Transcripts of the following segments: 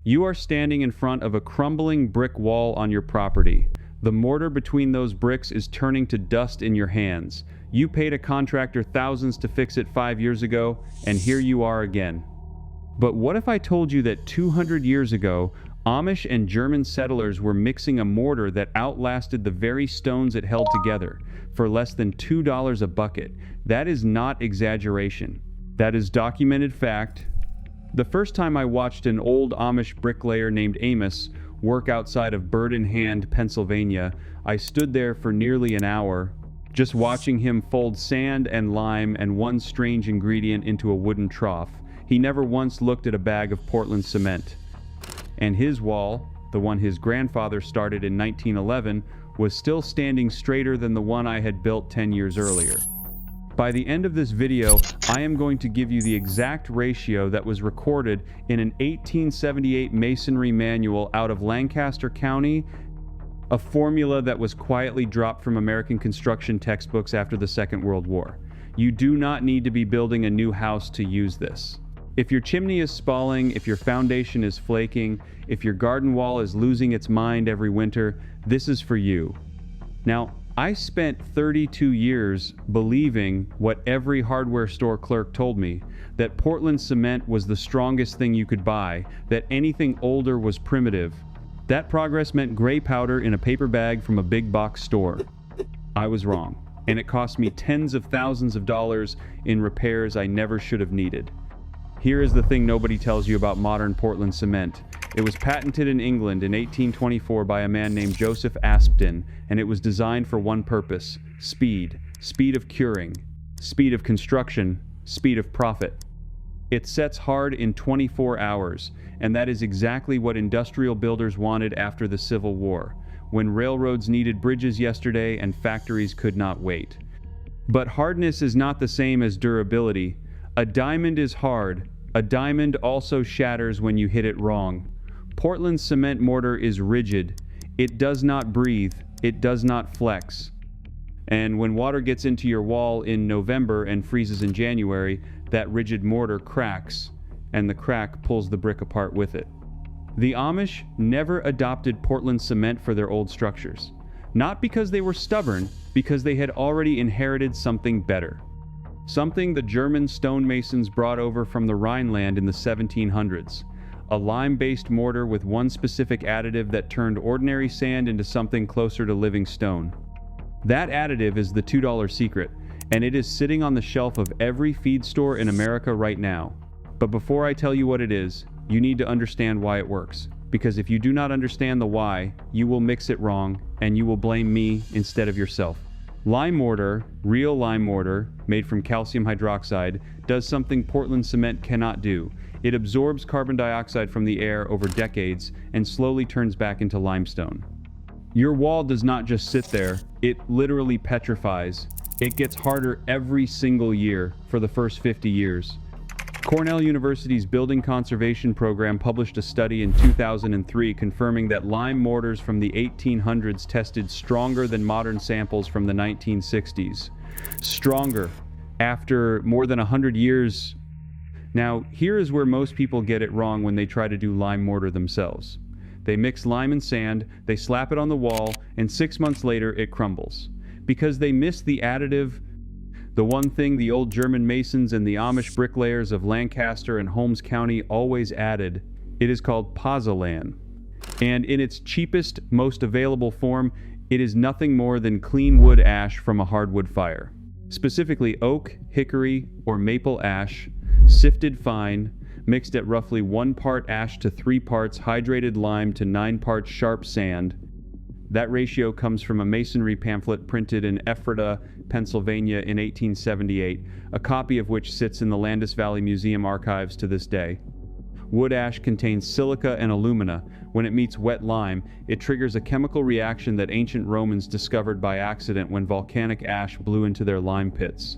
You are standing in front of a crumbling brick wall on your property. The mortar between those bricks is turning to dust in your hands. You paid a contractor thousands to fix it 5 years ago, and here you are again. But what if I told you that 200 years ago, Amish and German settlers were mixing a mortar that outlasted the very stones it held together for less than $2 a bucket? That is not exaggeration. That is documented fact. The first time I watched an old Amish bricklayer named Amos work outside of Bird in Hand, Pennsylvania, I stood there for nearly an hour, just watching him fold sand and lime and one strange ingredient into a wooden trough. He never once looked at a bag of Portland cement. And his wall, the one his grandfather started in 1911, was still standing straighter than the one I had built 10 years earlier. By the end of this video, I am going to give you the exact ratio that was recorded in an 1878 masonry manual out of Lancaster County, a formula that was quietly dropped from American construction textbooks after the Second World War. You do not need to be building a new house to use this. If your chimney is spalling, if your foundation is flaking, if your garden wall is losing its mind every winter, this is for you. Now, I spent 32 years believing what every hardware store clerk told me, that Portland cement was the strongest thing you could buy, that anything older was primitive. That progress meant gray powder in a paper bag from a big box store. I was wrong, and it cost me tens of thousands of dollars in repairs I never should have needed. Here is the thing nobody tells you about modern Portland cement. It was patented in England in 1824 by a man named Joseph Aspdin, and it was designed for one purpose: speed. Speed of curing, speed of construction, speed of profit. It sets hard in 24 hours, and that is exactly what industrial builders wanted after the Civil War, when railroads needed bridges yesterday and factories could not wait. But hardness is not the same as durability. A diamond is hard. A diamond also shatters when you hit it wrong. Portland cement mortar is rigid. It does not breathe. It does not flex. And when water gets into your wall in November and freezes in January, that rigid mortar cracks, and the crack pulls the brick apart with it. The Amish never adopted Portland cement for their old structures. Not because they were stubborn, because they had already inherited something better. Something the German stonemasons brought over from the Rhineland in the 1700s. A lime-based mortar with one specific additive that turned ordinary sand into something closer to living stone. That additive is the $2 secret, and it is sitting on the shelf of every feed store in America right now. But before I tell you what it is, you need to understand why it works. Because if you do not understand the why, you will mix it wrong, and you will blame me instead of yourself. Lime mortar, real lime mortar, made from calcium hydroxide, does something Portland cement cannot do. It absorbs carbon dioxide from the air over decades and slowly turns back into limestone. Your wall does not just sit there, it literally petrifies. It gets harder every single year for the first 50 years. Cornell University's Building Conservation Program published a study in 2003 confirming that lime mortars from the 1800s tested stronger than modern samples from the 1960s. Stronger after more than 100 years. Now, here is where most people get it wrong when they try to do lime mortar themselves. They mix lime and sand, they slap it on the wall, and 6 months later it crumbles. Because they miss the additive, the one thing the old German masons and the Amish bricklayers of Lancaster and Holmes County always added. It is called pozzolan. And in its cheapest, most available form, it is nothing more than clean wood ash from a hardwood fire. Specifically oak, hickory, or maple ash, sifted fine, mixed at roughly 1 part ash to 3 parts hydrated lime to 9 parts sharp sand. That ratio comes from a masonry pamphlet printed in Ephrata, Pennsylvania in 1878, a copy of which sits in the Landis Valley Museum archives to this day. Wood ash contains silica and alumina. When it meets wet lime, it triggers a chemical reaction that ancient Romans discovered by accident when volcanic ash blew into their lime pits.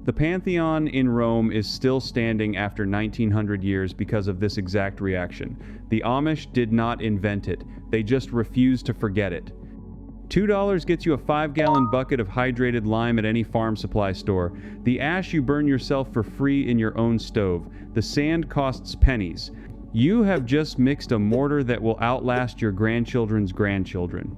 The Pantheon in Rome is still standing after 1900 years because of this exact reaction. The Amish did not invent it, they just refused to forget it. $2 gets you a 5-gallon bucket of hydrated lime at any farm supply store. The ash you burn yourself for free in your own stove. The sand costs pennies. You have just mixed a mortar that will outlast your grandchildren's grandchildren.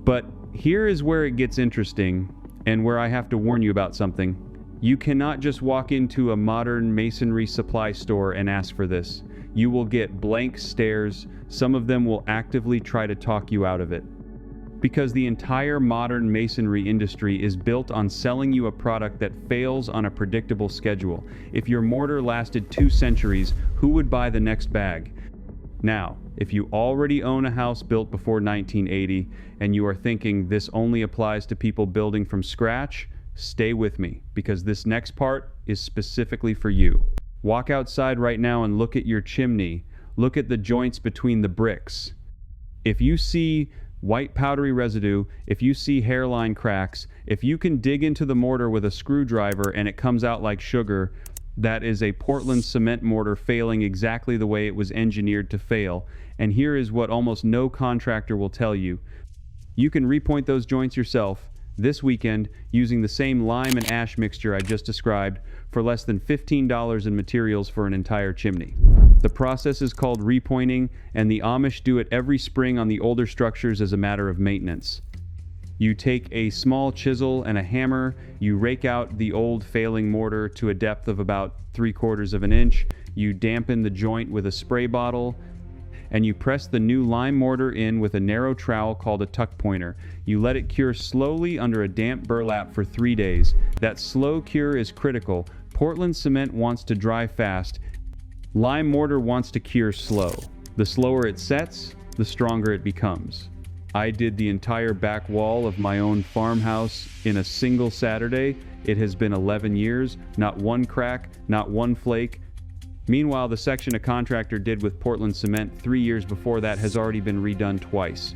But here is where it gets interesting, and where I have to warn you about something. You cannot just walk into a modern masonry supply store and ask for this. You will get blank stares. Some of them will actively try to talk you out of it. Because the entire modern masonry industry is built on selling you a product that fails on a predictable schedule. If your mortar lasted 2 centuries, who would buy the next bag? Now, if you already own a house built before 1980 and you are thinking this only applies to people building from scratch, stay with me, because this next part is specifically for you. Walk outside right now and look at your chimney. Look at the joints between the bricks. If you see white powdery residue, if you see hairline cracks, if you can dig into the mortar with a screwdriver and it comes out like sugar, that is a Portland cement mortar failing exactly the way it was engineered to fail. And here is what almost no contractor will tell you. You can repoint those joints yourself this weekend using the same lime and ash mixture I just described for less than $15 in materials for an entire chimney. The process is called repointing, and the Amish do it every spring on the older structures as a matter of maintenance. You take a small chisel and a hammer, you rake out the old failing mortar to a depth of about 3/4 of an inch, you dampen the joint with a spray bottle, and you press the new lime mortar in with a narrow trowel called a tuck pointer. You let it cure slowly under a damp burlap for 3 days. That slow cure is critical. Portland cement wants to dry fast. Lime mortar wants to cure slow. The slower it sets, the stronger it becomes. I did the entire back wall of my own farmhouse in a single Saturday. It has been 11 years, not one crack, not one flake. Meanwhile, the section a contractor did with Portland cement 3 years before that has already been redone twice.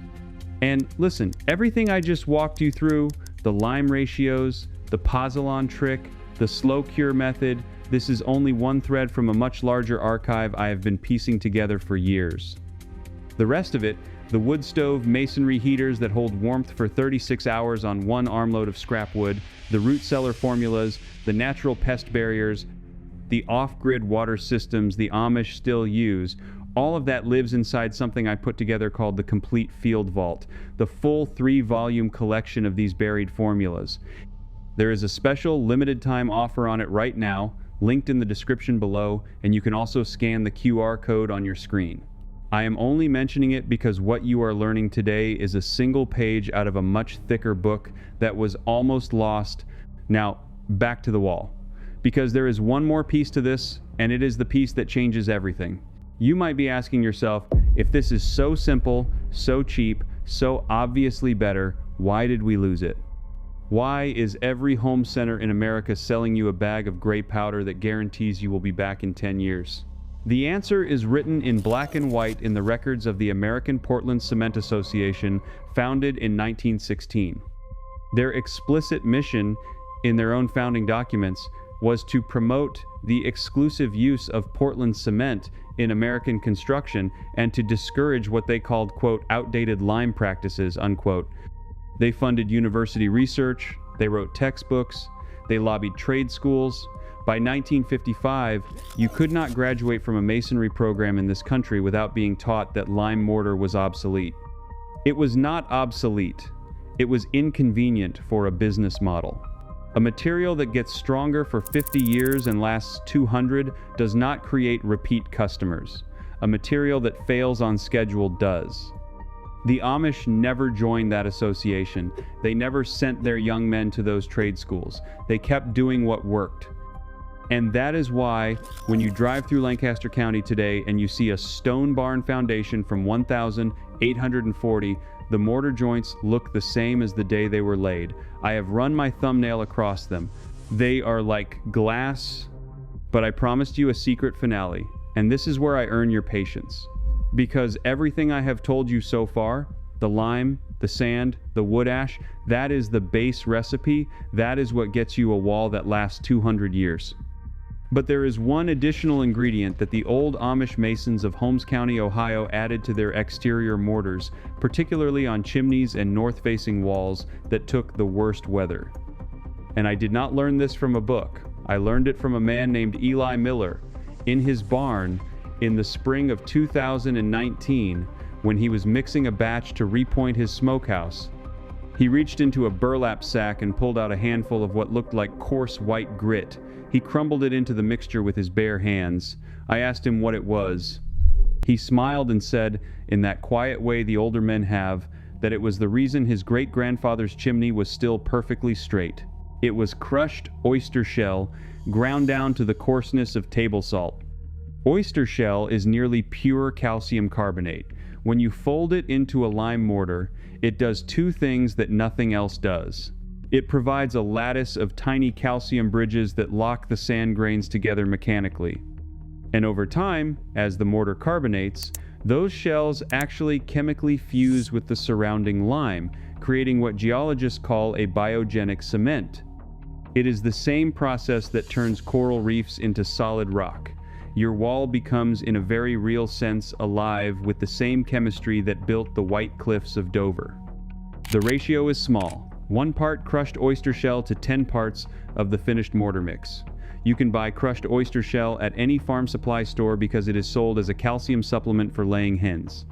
And listen, everything I just walked you through, the lime ratios, the pozzolan trick, the slow cure method, this is only one thread from a much larger archive I have been piecing together for years. The rest of it, the wood stove masonry heaters that hold warmth for 36 hours on one armload of scrap wood, the root cellar formulas, the natural pest barriers, the off-grid water systems the Amish still use, all of that lives inside something I put together called the Complete Field Vault, the full 3-volume collection of these buried formulas. There is a special limited-time offer on it right now, linked in the description below, and you can also scan the QR code on your screen. I am only mentioning it because what you are learning today is a single page out of a much thicker book that was almost lost. Now, back to the wall. Because there is one more piece to this, and it is the piece that changes everything. You might be asking yourself, if this is so simple, so cheap, so obviously better, why did we lose it? Why is every home center in America selling you a bag of gray powder that guarantees you will be back in 10 years? The answer is written in black and white in the records of the American Portland Cement Association, founded in 1916. Their explicit mission in their own founding documents was to promote the exclusive use of Portland cement in American construction and to discourage what they called, quote, outdated lime practices, unquote. They funded university research, they wrote textbooks, they lobbied trade schools. By 1955, you could not graduate from a masonry program in this country without being taught that lime mortar was obsolete. It was not obsolete. It was inconvenient for a business model. A material that gets stronger for 50 years and lasts 200 does not create repeat customers. A material that fails on schedule does. The Amish never joined that association. They never sent their young men to those trade schools. They kept doing what worked. And that is why, when you drive through Lancaster County today and you see a stone barn foundation from 1840, the mortar joints look the same as the day they were laid. I have run my thumbnail across them. They are like glass, but I promised you a secret finale, and this is where I earn your patience. Because everything I have told you so far, the lime, the sand, the wood ash, that is the base recipe. That is what gets you a wall that lasts 200 years. But there is one additional ingredient that the old Amish masons of Holmes County, Ohio added to their exterior mortars, particularly on chimneys and north-facing walls that took the worst weather. And I did not learn this from a book. I learned it from a man named Eli Miller. In his barn, in the spring of 2019 when he was mixing a batch to repoint his smokehouse. He reached into a burlap sack and pulled out a handful of what looked like coarse white grit. He crumbled it into the mixture with his bare hands. I asked him what it was. He smiled and said, in that quiet way the older men have, that it was the reason his great-grandfather's chimney was still perfectly straight. It was crushed oyster shell, ground down to the coarseness of table salt. Oyster shell is nearly pure calcium carbonate. When you fold it into a lime mortar, it does two things that nothing else does. It provides a lattice of tiny calcium bridges that lock the sand grains together mechanically. And over time, as the mortar carbonates, those shells actually chemically fuse with the surrounding lime, creating what geologists call a biogenic cement. It is the same process that turns coral reefs into solid rock. Your wall becomes, in a very real sense, alive with the same chemistry that built the White Cliffs of Dover. The ratio is small, 1 part crushed oyster shell to 10 parts of the finished mortar mix. You can buy crushed oyster shell at any farm supply store because it is sold as a calcium supplement for laying hens.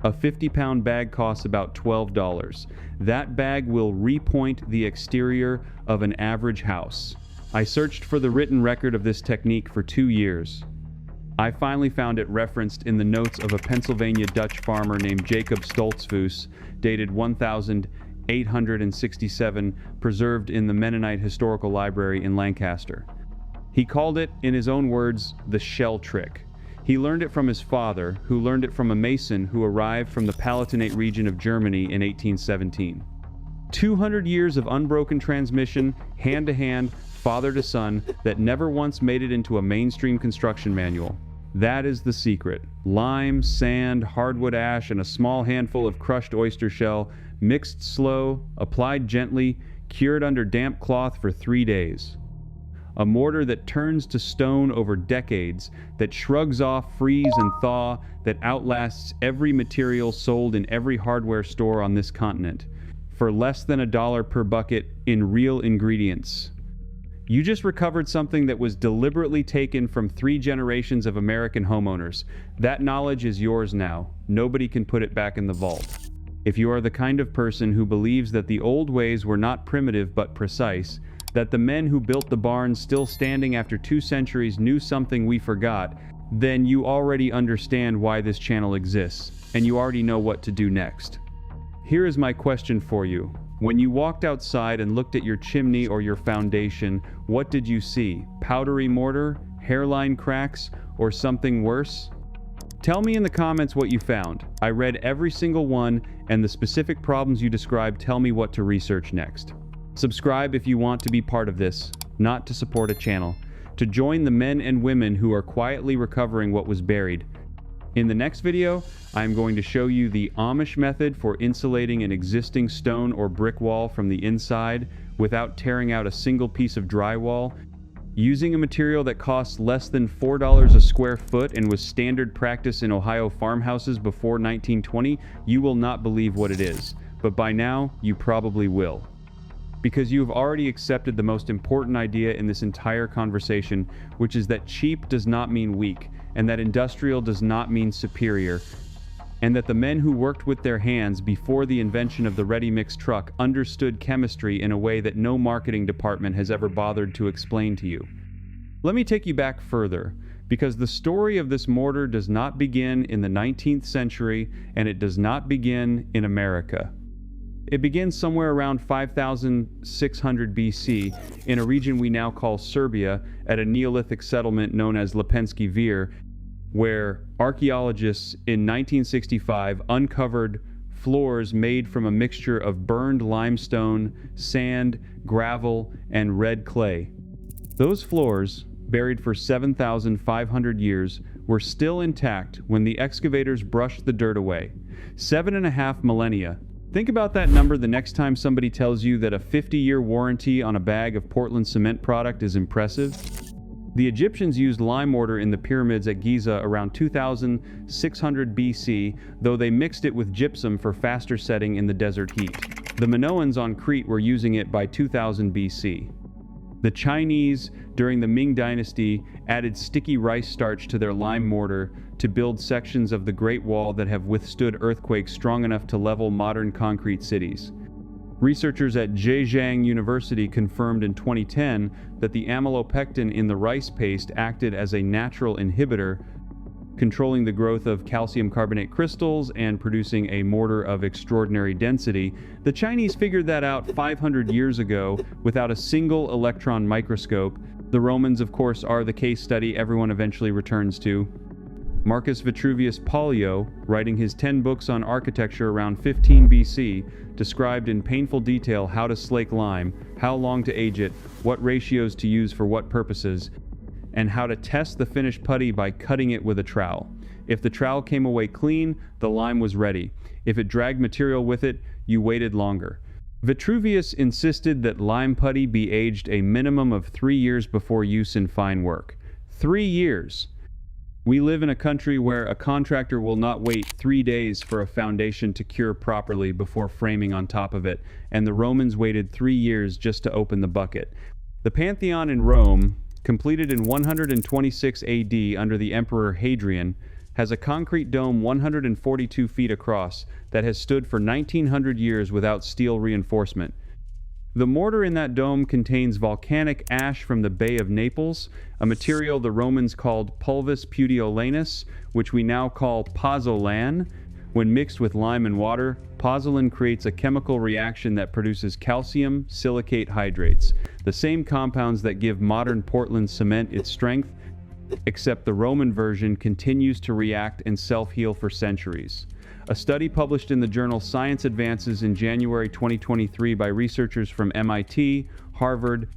A 50-pound bag costs about $12. That bag will repoint the exterior of an average house. I searched for the written record of this technique for 2 years. I finally found it referenced in the notes of a Pennsylvania Dutch farmer named Jacob Stoltzfus, dated 1867, preserved in the Mennonite Historical Library in Lancaster. He called it, in his own words, the shell trick. He learned it from his father, who learned it from a mason who arrived from the Palatinate region of Germany in 1817. 200 years of unbroken transmission, hand to hand, father to son, that never once made it into a mainstream construction manual. That is the secret. Lime, sand, hardwood ash, and a small handful of crushed oyster shell, mixed slow, applied gently, cured under damp cloth for 3 days. A mortar that turns to stone over decades, that shrugs off freeze and thaw, that outlasts every material sold in every hardware store on this continent, for less than $1 per bucket in real ingredients. You just recovered something that was deliberately taken from 3 generations of American homeowners. That knowledge is yours now. Nobody can put it back in the vault. If you are the kind of person who believes that the old ways were not primitive but precise, that the men who built the barns still standing after 2 centuries knew something we forgot, then you already understand why this channel exists, and you already know what to do next. Here is my question for you. When you walked outside and looked at your chimney or your foundation, what did you see? Powdery mortar, hairline cracks, or something worse? Tell me in the comments what you found. I read every single one, and the specific problems you described tell me what to research next. Subscribe if you want to be part of this, not to support a channel, to join the men and women who are quietly recovering what was buried. In the next video, I am going to show you the Amish method for insulating an existing stone or brick wall from the inside without tearing out a single piece of drywall, using a material that costs less than $4 a square foot and was standard practice in Ohio farmhouses before 1920. You will not believe what it is, but by now, you probably will. Because you have already accepted the most important idea in this entire conversation, which is that cheap does not mean weak, and that industrial does not mean superior, and that the men who worked with their hands before the invention of the ready-mix truck understood chemistry in a way that no marketing department has ever bothered to explain to you. Let me take you back further, because the story of this mortar does not begin in the 19th century, and it does not begin in America. It begins somewhere around 5600 BC in a region we now call Serbia at a Neolithic settlement known as Lepenski Vir, where archaeologists in 1965 uncovered floors made from a mixture of burned limestone, sand, gravel, and red clay. Those floors, buried for 7,500 years, were still intact when the excavators brushed the dirt away. 7.5 millennia. Think about that number the next time somebody tells you that a 50-year warranty on a bag of Portland cement product is impressive. The Egyptians used lime mortar in the pyramids at Giza around 2600 BC, though they mixed it with gypsum for faster setting in the desert heat. The Minoans on Crete were using it by 2000 BC. The Chinese during the Ming Dynasty, added sticky rice starch to their lime mortar to build sections of the Great Wall that have withstood earthquakes strong enough to level modern concrete cities. Researchers at Zhejiang University confirmed in 2010 that the amylopectin in the rice paste acted as a natural inhibitor, controlling the growth of calcium carbonate crystals and producing a mortar of extraordinary density. The Chinese figured that out 500 years ago without a single electron microscope. The Romans, of course, are the case study everyone eventually returns to. Marcus Vitruvius Pollio, writing his 10 books on architecture around 15 BC, described in painful detail how to slake lime, how long to age it, what ratios to use for what purposes, and how to test the finished putty by cutting it with a trowel. If the trowel came away clean, the lime was ready. If it dragged material with it, you waited longer. Vitruvius insisted that lime putty be aged a minimum of 3 years before use in fine work. 3 years! We live in a country where a contractor will not wait 3 days for a foundation to cure properly before framing on top of it, and the Romans waited 3 years just to open the bucket. The Pantheon in Rome, completed in 126 AD under the Emperor Hadrian, has a concrete dome 142 feet across that has stood for 1900 years without steel reinforcement. The mortar in that dome contains volcanic ash from the Bay of Naples, a material the Romans called pulvis pudiolanus, which we now call pozzolan. When mixed with lime and water, pozzolan creates a chemical reaction that produces calcium silicate hydrates, the same compounds that give modern Portland cement its strength, except the Roman version continues to react and self-heal for centuries. A study published in the journal Science Advances in January 2023 by researchers from MIT, Harvard,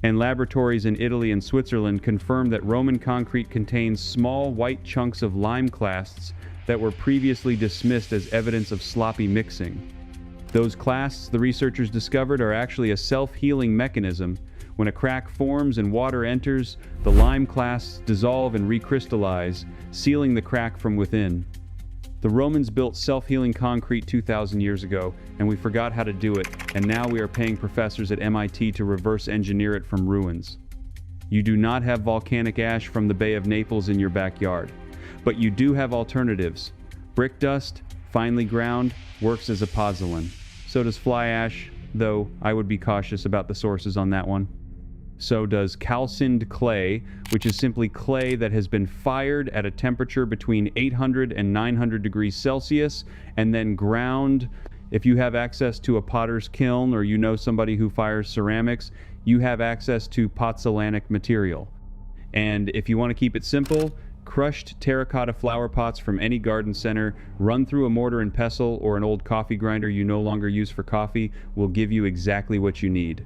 and laboratories in Italy and Switzerland confirmed that Roman concrete contains small white chunks of lime clasts that were previously dismissed as evidence of sloppy mixing. Those clasts, the researchers discovered, are actually a self-healing mechanism. When a crack forms and water enters, the lime clasts dissolve and recrystallize, sealing the crack from within. The Romans built self-healing concrete 2,000 years ago, and we forgot how to do it, and now we are paying professors at MIT to reverse engineer it from ruins. You do not have volcanic ash from the Bay of Naples in your backyard, but you do have alternatives. Brick dust, finely ground, works as a pozzolan. So does fly ash, though I would be cautious about the sources on that one. So does calcined clay, which is simply clay that has been fired at a temperature between 800 and 900 degrees Celsius and then ground. If you have access to a potter's kiln or you know somebody who fires ceramics, you have access to pozzolanic material. And if you want to keep it simple, crushed terracotta flower pots from any garden center, run through a mortar and pestle or an old coffee grinder you no longer use for coffee, will give you exactly what you need.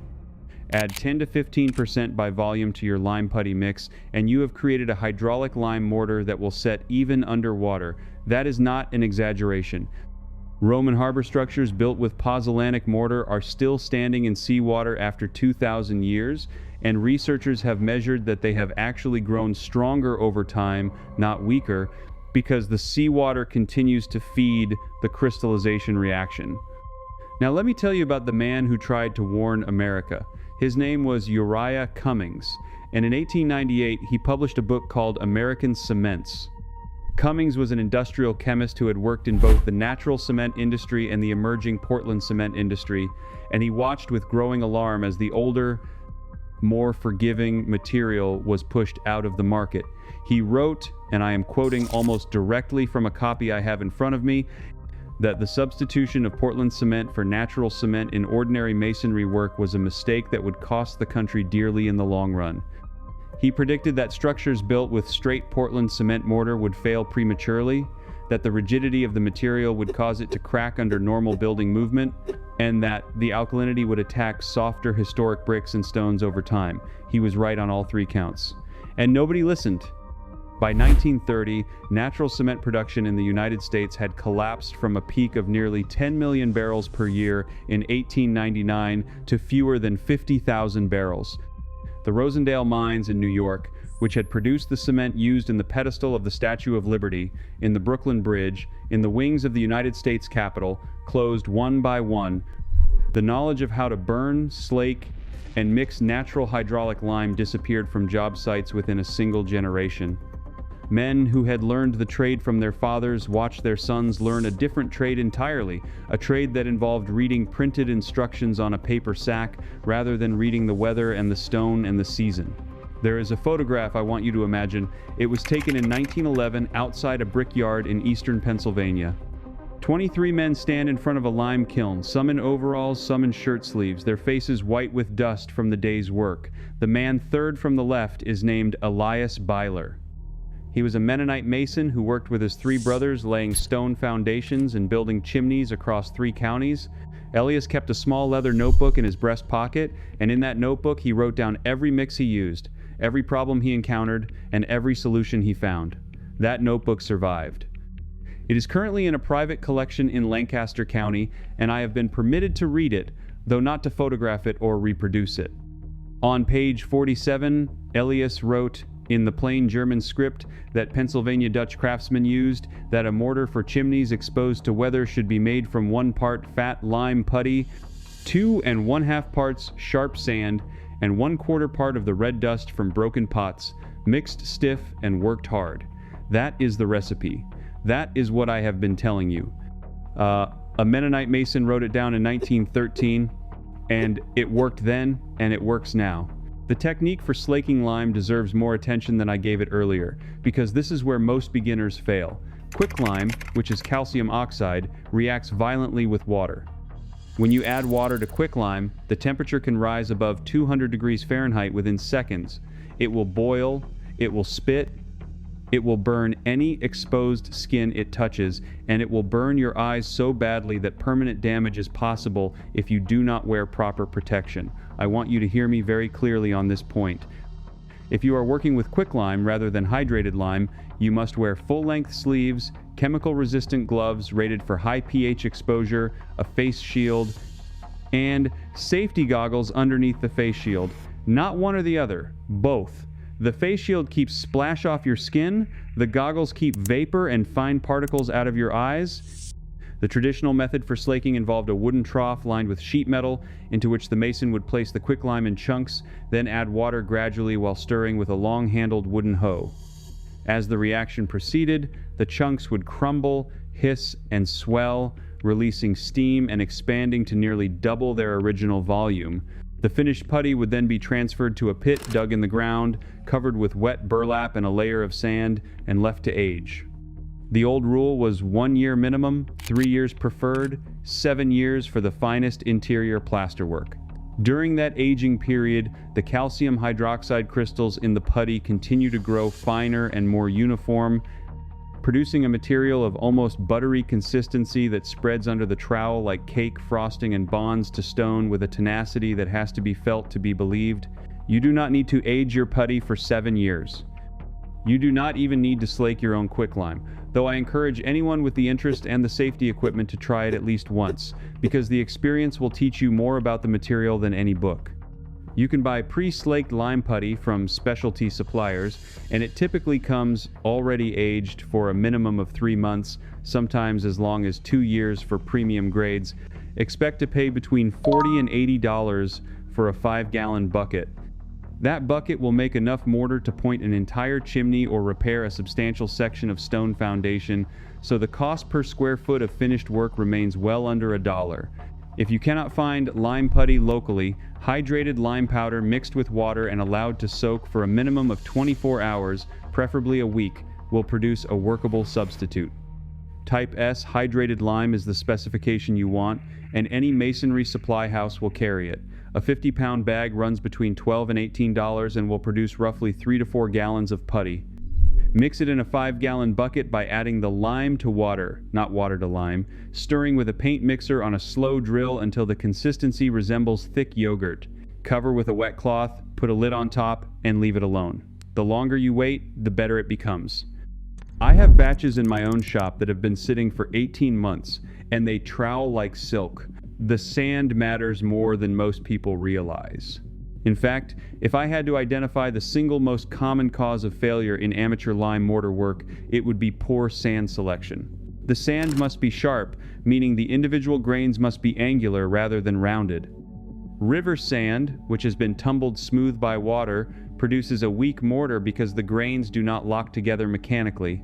Add 10 to 15% by volume to your lime putty mix, and you have created a hydraulic lime mortar that will set even underwater. That is not an exaggeration. Roman harbor structures built with pozzolanic mortar are still standing in seawater after 2,000 years, and researchers have measured that they have actually grown stronger over time, not weaker, because the seawater continues to feed the crystallization reaction. Now let me tell you about the man who tried to warn America. His name was Uriah Cummings, and in 1898 he published a book called American Cements. Cummings was an industrial chemist who had worked in both the natural cement industry and the emerging Portland cement industry, and he watched with growing alarm as the older, more forgiving material was pushed out of the market. He wrote, and I am quoting almost directly from a copy I have in front of me, that the substitution of Portland cement for natural cement in ordinary masonry work was a mistake that would cost the country dearly in the long run. He predicted that structures built with straight Portland cement mortar would fail prematurely, that the rigidity of the material would cause it to crack under normal building movement, and that the alkalinity would attack softer historic bricks and stones over time. He was right on all three counts. And nobody listened. By 1930, natural cement production in the United States had collapsed from a peak of nearly 10 million barrels per year in 1899 to fewer than 50,000 barrels. The Rosendale mines in New York, which had produced the cement used in the pedestal of the Statue of Liberty, in the Brooklyn Bridge, in the wings of the United States Capitol, closed one by one. The knowledge of how to burn, slake, and mixed natural hydraulic lime disappeared from job sites within a single generation. Men who had learned the trade from their fathers watched their sons learn a different trade entirely, a trade that involved reading printed instructions on a paper sack rather than reading the weather and the stone and the season. There is a photograph I want you to imagine. It was taken in 1911 outside a brickyard in eastern Pennsylvania. 23 men stand in front of a lime kiln, some in overalls, some in shirt sleeves, their faces white with dust from the day's work. The man third from the left is named Elias Byler. He was a Mennonite mason who worked with his 3 brothers laying stone foundations and building chimneys across 3 counties. Elias kept a small leather notebook in his breast pocket, and in that notebook he wrote down every mix he used, every problem he encountered, and every solution he found. That notebook survived. It is currently in a private collection in Lancaster County, and I have been permitted to read it, though not to photograph it or reproduce it. On page 47, Elias wrote, in the plain German script that Pennsylvania Dutch craftsmen used, that a mortar for chimneys exposed to weather should be made from 1 part fat lime putty, 2 1/2 parts sharp sand, and 1/4 part of the red dust from broken pots, mixed stiff and worked hard. That is the recipe. That is what I have been telling you. A Mennonite mason wrote it down in 1913, and it worked then, and it works now. The technique for slaking lime deserves more attention than I gave it earlier, because this is where most beginners fail. Quicklime, which is calcium oxide, reacts violently with water. When you add water to quicklime, the temperature can rise above 200 degrees Fahrenheit within seconds. It will boil, it will spit, it will burn any exposed skin it touches, and it will burn your eyes so badly that permanent damage is possible if you do not wear proper protection. I want you to hear me very clearly on this point. If you are working with quicklime rather than hydrated lime, you must wear full-length sleeves, chemical-resistant gloves rated for high pH exposure, a face shield, and safety goggles underneath the face shield. Not one or the other, both. The face shield keeps splash off your skin, the goggles keep vapor and fine particles out of your eyes. The traditional method for slaking involved a wooden trough lined with sheet metal, into which the mason would place the quicklime in chunks, then add water gradually while stirring with a long-handled wooden hoe. As the reaction proceeded, the chunks would crumble, hiss, and swell, releasing steam and expanding to nearly double their original volume. The finished putty would then be transferred to a pit dug in the ground, covered with wet burlap and a layer of sand, and left to age. The old rule was 1 year minimum, 3 years preferred, 7 years for the finest interior plasterwork. During that aging period, the calcium hydroxide crystals in the putty continue to grow finer and more uniform, producing a material of almost buttery consistency that spreads under the trowel like cake frosting and bonds to stone with a tenacity that has to be felt to be believed. You do not need to age your putty for 7 years. You do not even need to slake your own quicklime, though I encourage anyone with the interest and the safety equipment to try it at least once, because the experience will teach you more about the material than any book. You can buy pre-slaked lime putty from specialty suppliers, and it typically comes already aged for a minimum of 3 months, sometimes as long as 2 years for premium grades. Expect to pay between $40 and $80 for a 5-gallon bucket. That bucket will make enough mortar to point an entire chimney or repair a substantial section of stone foundation, so the cost per square foot of finished work remains well under $1. If you cannot find lime putty locally, hydrated lime powder mixed with water and allowed to soak for a minimum of 24 hours, preferably a week, will produce a workable substitute. Type S hydrated lime is the specification you want, and any masonry supply house will carry it. A 50-pound bag runs between $12 and $18 and will produce roughly 3 to 4 gallons of putty. Mix it in a 5-gallon bucket by adding the lime to water, not water to lime, stirring with a paint mixer on a slow drill until the consistency resembles thick yogurt. Cover with a wet cloth, put a lid on top, and leave it alone. The longer you wait, the better it becomes. I have batches in my own shop that have been sitting for 18 months, and they trowel like silk. The sand matters more than most people realize. In fact, if I had to identify the single most common cause of failure in amateur lime mortar work, it would be poor sand selection. The sand must be sharp, meaning the individual grains must be angular rather than rounded. River sand, which has been tumbled smooth by water, produces a weak mortar because the grains do not lock together mechanically.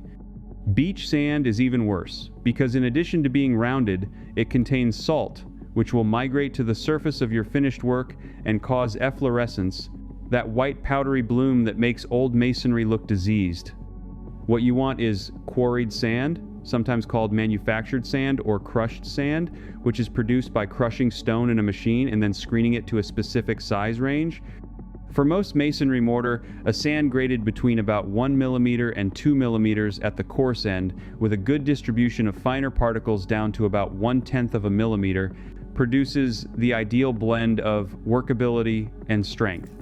Beach sand is even worse, because in addition to being rounded, it contains salt, which will migrate to the surface of your finished work and cause efflorescence, that white powdery bloom that makes old masonry look diseased. What you want is quarried sand, sometimes called manufactured sand or crushed sand, which is produced by crushing stone in a machine and then screening it to a specific size range. For most masonry mortar, a sand graded between about 1 millimeter and 2 millimeters at the coarse end, with a good distribution of finer particles down to about 1/10 of a millimeter, produces the ideal blend of workability and strength.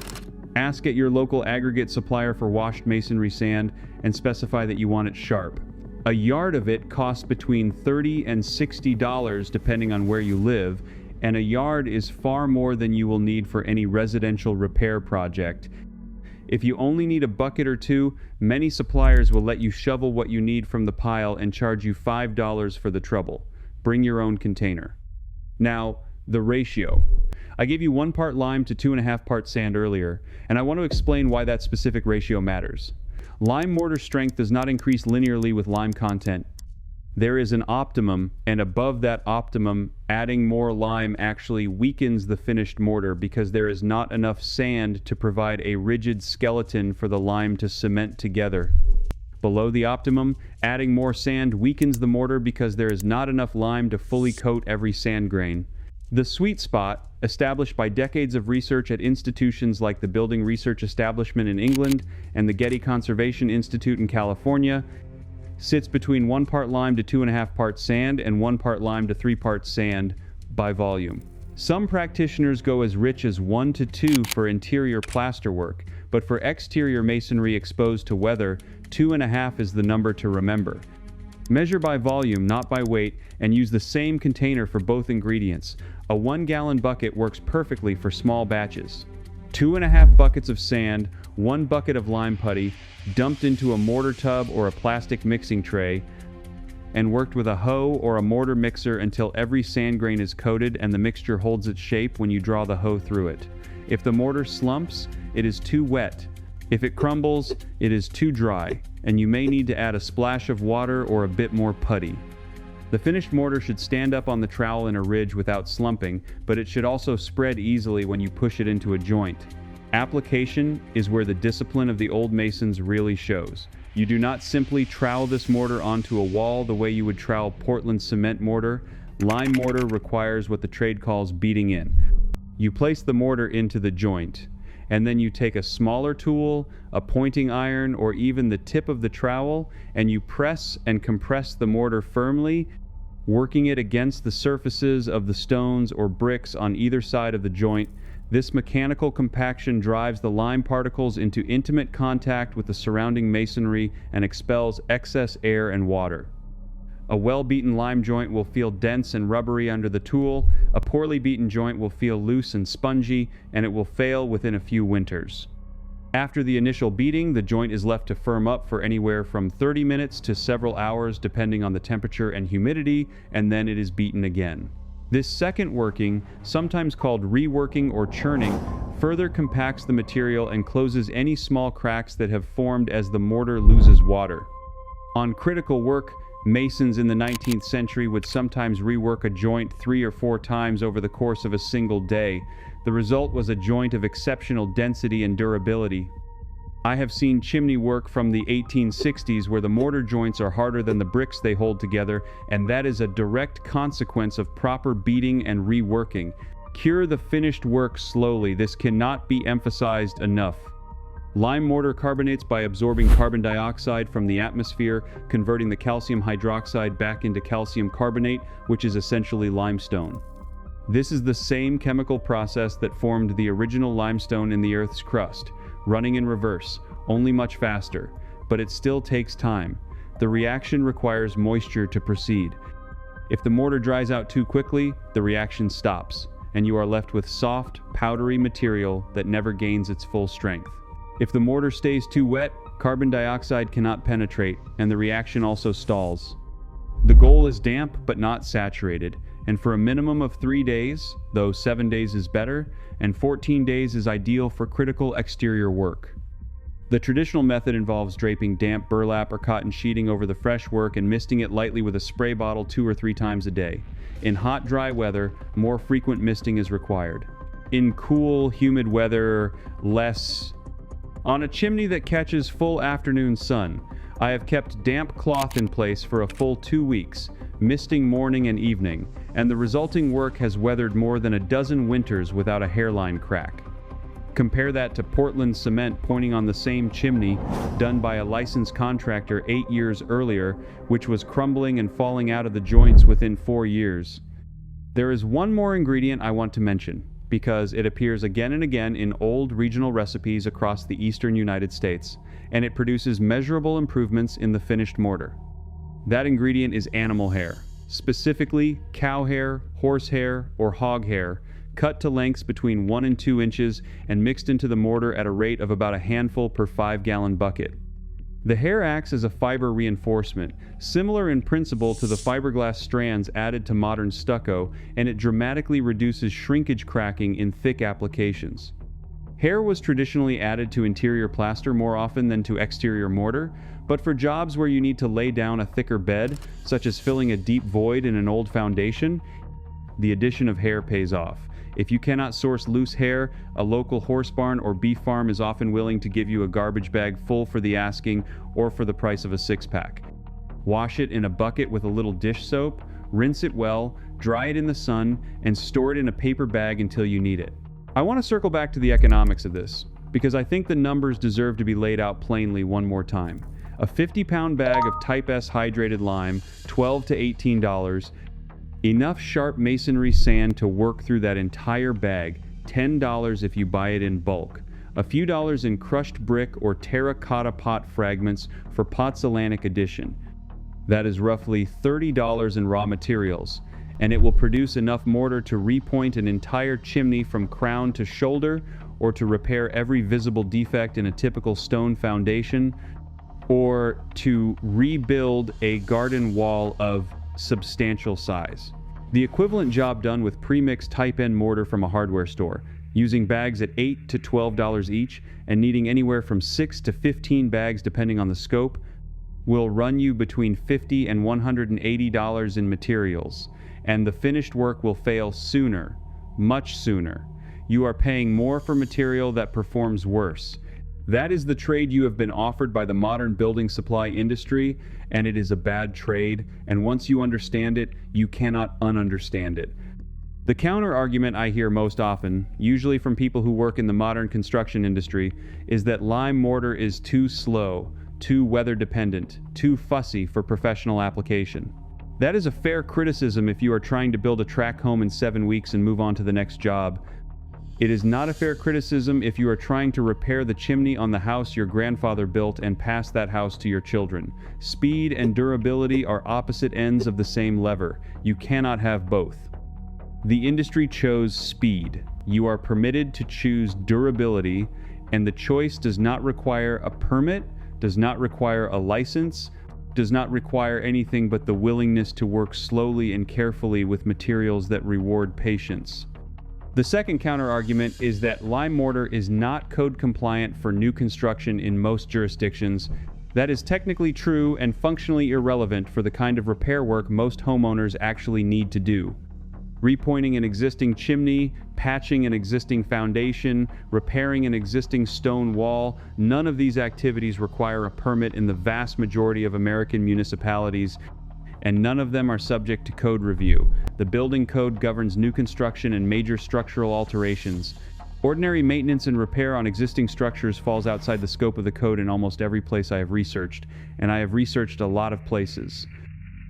Ask at your local aggregate supplier for washed masonry sand and specify that you want it sharp. A yard of it costs between $30 and $60 depending on where you live, and a yard is far more than you will need for any residential repair project. If you only need a bucket or two, many suppliers will let you shovel what you need from the pile and charge you $5 for the trouble. Bring your own container. Now, the ratio. I gave you 1 part lime to 2.5 parts sand earlier, and I want to explain why that specific ratio matters. Lime mortar strength does not increase linearly with lime content. There is an optimum, and above that optimum, adding more lime actually weakens the finished mortar because there is not enough sand to provide a rigid skeleton for the lime to cement together. Below the optimum, adding more sand weakens the mortar because there is not enough lime to fully coat every sand grain. The sweet spot, established by decades of research at institutions like the Building Research Establishment in England and the Getty Conservation Institute in California, sits between 1 part lime to 2.5 parts sand and 1 part lime to 3 parts sand by volume. Some practitioners go as rich as 1 to 2 for interior plasterwork, but for exterior masonry exposed to weather, 2.5 is the number to remember. Measure by volume, not by weight, and use the same container for both ingredients. A 1-gallon bucket works perfectly for small batches. 2.5 buckets of sand, 1 bucket of lime putty, dumped into a mortar tub or a plastic mixing tray, and worked with a hoe or a mortar mixer until every sand grain is coated and the mixture holds its shape when you draw the hoe through it. If the mortar slumps, it is too wet. If it crumbles, it is too dry, and you may need to add a splash of water or a bit more putty. The finished mortar should stand up on the trowel in a ridge without slumping, but it should also spread easily when you push it into a joint. Application is where the discipline of the old masons really shows. You do not simply trowel this mortar onto a wall the way you would trowel Portland cement mortar. Lime mortar requires what the trade calls beating in. You place the mortar into the joint, and then you take a smaller tool, a pointing iron, or even the tip of the trowel, and you press and compress the mortar firmly, working it against the surfaces of the stones or bricks on either side of the joint. This mechanical compaction drives the lime particles into intimate contact with the surrounding masonry and expels excess air and water. A well-beaten lime joint will feel dense and rubbery under the tool. A poorly beaten joint will feel loose and spongy, and it will fail within a few winters. After the initial beating, the joint is left to firm up for anywhere from 30 minutes to several hours depending on the temperature and humidity, and then it is beaten again. This second working, sometimes called reworking or churning, further compacts the material and closes any small cracks that have formed as the mortar loses water. On critical work, masons in the 19th century would sometimes rework a joint 3 or 4 times over the course of a single day. The result was a joint of exceptional density and durability. I have seen chimney work from the 1860s where the mortar joints are harder than the bricks they hold together, and that is a direct consequence of proper beating and reworking. Cure the finished work slowly. This cannot be emphasized enough. Lime mortar carbonates by absorbing carbon dioxide from the atmosphere, converting the calcium hydroxide back into calcium carbonate, which is essentially limestone. This is the same chemical process that formed the original limestone in the Earth's crust, running in reverse, only much faster, but it still takes time. The reaction requires moisture to proceed. If the mortar dries out too quickly, the reaction stops, and you are left with soft, powdery material that never gains its full strength. If the mortar stays too wet, carbon dioxide cannot penetrate, and the reaction also stalls. The goal is damp but not saturated, and for a minimum of 3 days, though 7 days is better, and 14 days is ideal for critical exterior work. The traditional method involves draping damp burlap or cotton sheeting over the fresh work and misting it lightly with a spray bottle 2 or 3 times a day. In hot, dry weather, more frequent misting is required. In cool, humid weather, less. On a chimney that catches full afternoon sun, I have kept damp cloth in place for a full 2 weeks, misting morning and evening, and the resulting work has weathered more than a dozen winters without a hairline crack. Compare that to Portland cement pointing on the same chimney done by a licensed contractor 8 years earlier, which was crumbling and falling out of the joints within 4 years. There is one more ingredient I want to mention, because it appears again and again in old regional recipes across the eastern United States, and it produces measurable improvements in the finished mortar. That ingredient is animal hair, specifically cow hair, horse hair, or hog hair, cut to lengths between 1 and 2 inches and mixed into the mortar at a rate of about a handful per 5-gallon bucket. The hair acts as a fiber reinforcement, similar in principle to the fiberglass strands added to modern stucco, and it dramatically reduces shrinkage cracking in thick applications. Hair was traditionally added to interior plaster more often than to exterior mortar, but for jobs where you need to lay down a thicker bed, such as filling a deep void in an old foundation, the addition of hair pays off. If you cannot source loose hair, a local horse barn or beef farm is often willing to give you a garbage bag full for the asking or for the price of a 6-pack. Wash it in a bucket with a little dish soap, rinse it well, dry it in the sun, and store it in a paper bag until you need it. I want to circle back to the economics of this, because I think the numbers deserve to be laid out plainly one more time. A 50-pound bag of Type S hydrated lime, $12 to $18. Enough sharp masonry sand to work through that entire bag, $10 if you buy it in bulk. A few dollars in crushed brick or terracotta pot fragments for Pozzolanic addition. That is roughly $30 in raw materials, and it will produce enough mortar to repoint an entire chimney from crown to shoulder, or to repair every visible defect in a typical stone foundation, or to rebuild a garden wall of substantial size. The equivalent job done with pre-mixed Type N mortar from a hardware store, using bags at $8 to $12 each and needing anywhere from 6 to 15 bags depending on the scope, will run you between $50 and $180 in materials, and the finished work will fail sooner, much sooner. You are paying more for material that performs worse. That is the trade you have been offered by the modern building supply industry, and it is a bad trade, and once you understand it, you cannot ununderstand it. The counter-argument I hear most often, usually from people who work in the modern construction industry, is that lime mortar is too slow, too weather-dependent, too fussy for professional application. That is a fair criticism if you are trying to build a tract home in 7 weeks and move on to the next job. It is not a fair criticism if you are trying to repair the chimney on the house your grandfather built and pass that house to your children. Speed and durability are opposite ends of the same lever. You cannot have both. The industry chose speed. You are permitted to choose durability, and the choice does not require a permit, does not require a license, does not require anything but the willingness to work slowly and carefully with materials that reward patience. The second counter-argument is that lime mortar is not code compliant for new construction in most jurisdictions. That is technically true and functionally irrelevant for the kind of repair work most homeowners actually need to do. Repointing an existing chimney, patching an existing foundation, repairing an existing stone wall, none of these activities require a permit in the vast majority of American municipalities, and none of them are subject to code review. The building code governs new construction and major structural alterations. Ordinary maintenance and repair on existing structures falls outside the scope of the code in almost every place I have researched, and I have researched a lot of places.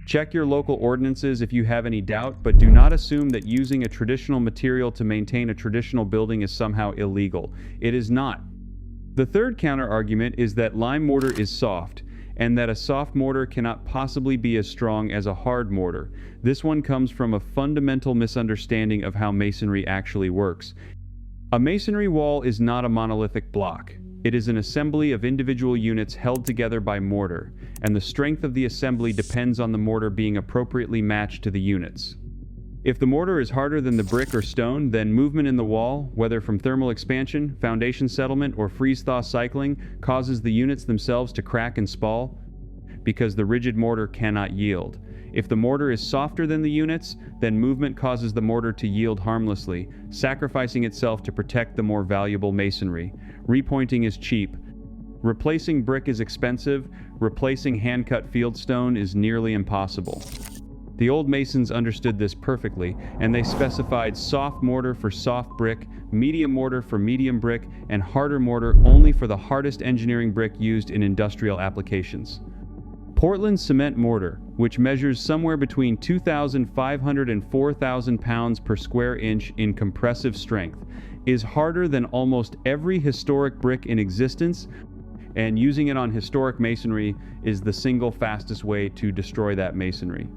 Check your local ordinances if you have any doubt, but do not assume that using a traditional material to maintain a traditional building is somehow illegal. It is not. The third counter-argument is that lime mortar is soft, and that a soft mortar cannot possibly be as strong as a hard mortar. This one comes from a fundamental misunderstanding of how masonry actually works. A masonry wall is not a monolithic block. It is an assembly of individual units held together by mortar, and the strength of the assembly depends on the mortar being appropriately matched to the units. If the mortar is harder than the brick or stone, then movement in the wall, whether from thermal expansion, foundation settlement, or freeze-thaw cycling, causes the units themselves to crack and spall, because the rigid mortar cannot yield. If the mortar is softer than the units, then movement causes the mortar to yield harmlessly, sacrificing itself to protect the more valuable masonry. Repointing is cheap. Replacing brick is expensive. Replacing hand-cut fieldstone is nearly impossible. The old masons understood this perfectly, and they specified soft mortar for soft brick, medium mortar for medium brick, and harder mortar only for the hardest engineering brick used in industrial applications. Portland cement mortar, which measures somewhere between 2,500 and 4,000 pounds per square inch in compressive strength, is harder than almost every historic brick in existence, and using it on historic masonry is the single fastest way to destroy that masonry.